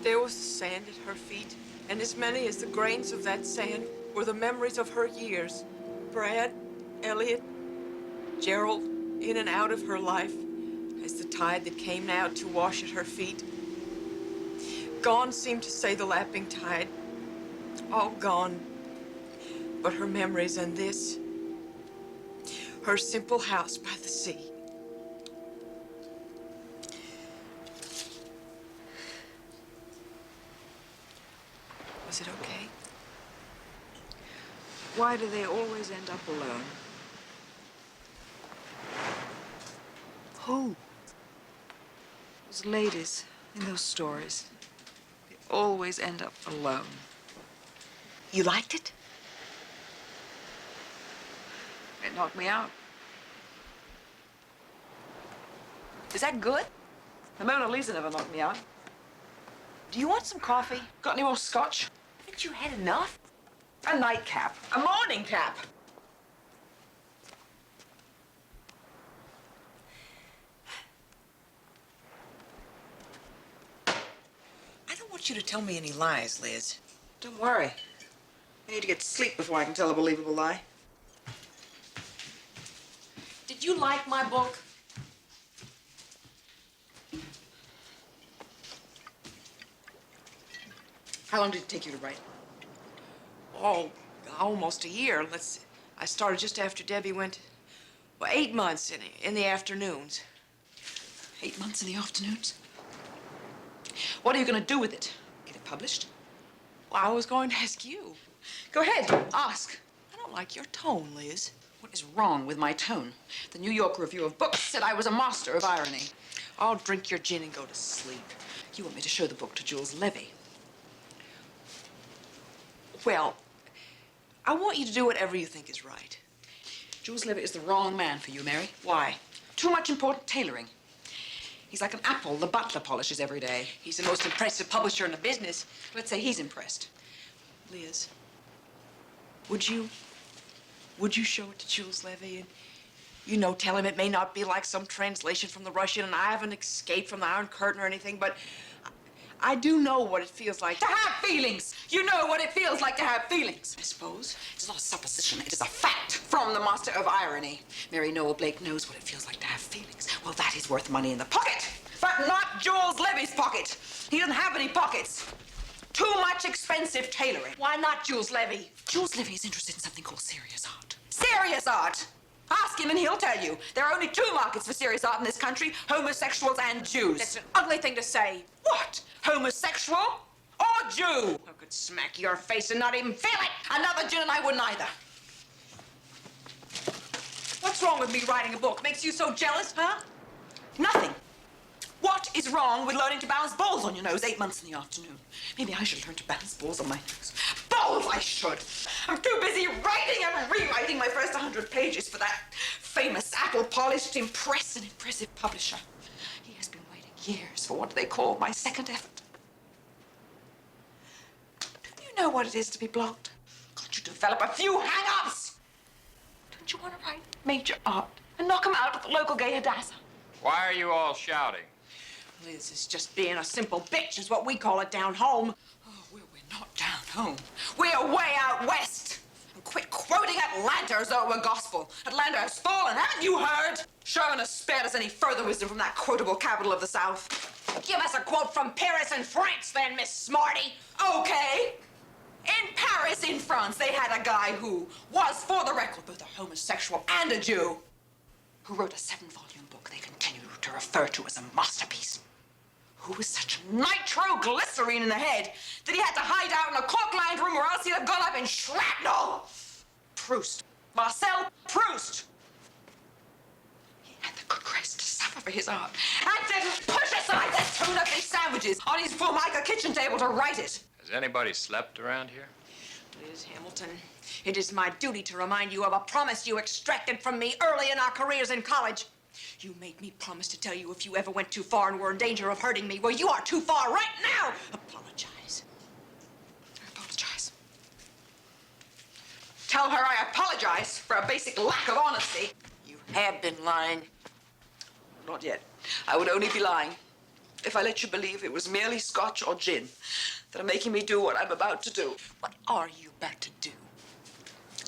There was sand at her feet, and as many as the grains of that sand were the memories of her years. Brad, Elliot, Gerald, in and out of her life, as the tide that came now to wash at her feet. Gone seemed to say the lapping tide, all gone, but her memories and this, her simple house by the sea. Was it okay? Why do they always end up alone? Who? Those ladies in those stories. They always end up alone. You liked it? It knocked me out. Is that good? The Mona Lisa never knocked me out. Do you want some coffee? Got any more scotch? Haven't you had enough? A nightcap. A morning cap. I don't want you to tell me any lies, Liz. Don't worry. I need to get to sleep before I can tell a believable lie. Did you like my book? How long did it take you to write? Oh, almost a year. I started just after Debbie went, well, 8 months in the afternoons. 8 months in the afternoons? What are you going to do with it? Get it published? Well, I was going to ask you. Go ahead, ask. I don't like your tone, Liz. What is wrong with my tone? The New York Review of Books said I was a master of irony. I'll drink your gin and go to sleep. You want me to show the book to Jules Levy? Well, I want you to do whatever you think is right. Jules Levy is the wrong man for you, Mary. Why? Too much important tailoring. He's like an apple the butler polishes every day. He's the most impressive publisher in the business. Let's say he's impressed. Liz, would you show it to Jules Levy and, tell him it may not be like some translation from the Russian and I haven't escaped from the Iron Curtain or anything, but I do know what it feels like to have feelings. You know what it feels like to have feelings. I suppose. It's not a supposition. It is a fact from the master of irony. Merry Noel Blake knows what it feels like to have feelings. Well, that is worth money in the pocket, but not Jules Levy's pocket. He doesn't have any pockets. Too much expensive tailoring. Why not Jules Levy? Jules Levy is interested in something called serious art. Serious art! Ask him and he'll tell you. There are only 2 markets for serious art in this country, homosexuals and Jews. That's an ugly thing to say. What? Homosexual or Jew? I could smack your face and not even feel it. Another gin and I wouldn't either. What's wrong with me writing a book? Makes you so jealous, huh? Nothing. What is wrong with learning to balance balls on your nose 8 months in the afternoon? Maybe I should learn to balance balls on my nose. Balls, I should. I'm too busy writing and rewriting my first 100 pages for that famous apple-polished, impressive publisher. He has been waiting years for what they call my second effort. Do you know what it is to be blocked? Can't you develop a few hang-ups? Don't you want to write major art and knock him out at the local gay Hadassah? Why are you all shouting? Liz is just being a simple bitch, is what we call it down home. Oh, well, we're not down home. We're way out west. And quit quoting Atlanta as though it were gospel. Atlanta has fallen, haven't you heard? Sherman has spared us any further wisdom from that quotable capital of the South. Give us a quote from Paris and France, then, Miss Smarty. Okay. In Paris, in France, they had a guy who was, for the record, both a homosexual and a Jew, who wrote a 7-volume book they continue to refer to as a masterpiece. Who was such nitroglycerine in the head that he had to hide out in a cork-lined room or else he'd have gone up in shrapnel. Proust. Marcel Proust. He had the good grace to suffer for his art and didn't push aside the 2 lovely sandwiches on his Formica kitchen table to write it. Has anybody slept around here? Liz Hamilton, it is my duty to remind you of a promise you extracted from me early in our careers in college. You made me promise to tell you if you ever went too far and were in danger of hurting me. Well, you are too far right now. Apologize. I apologize. Tell her I apologize for a basic lack of honesty. You have been lying. Not yet. I would only be lying if I let you believe it was merely scotch or gin that are making me do what I'm about to do. What are you about to do?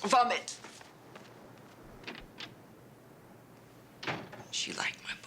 Vomit. She liked my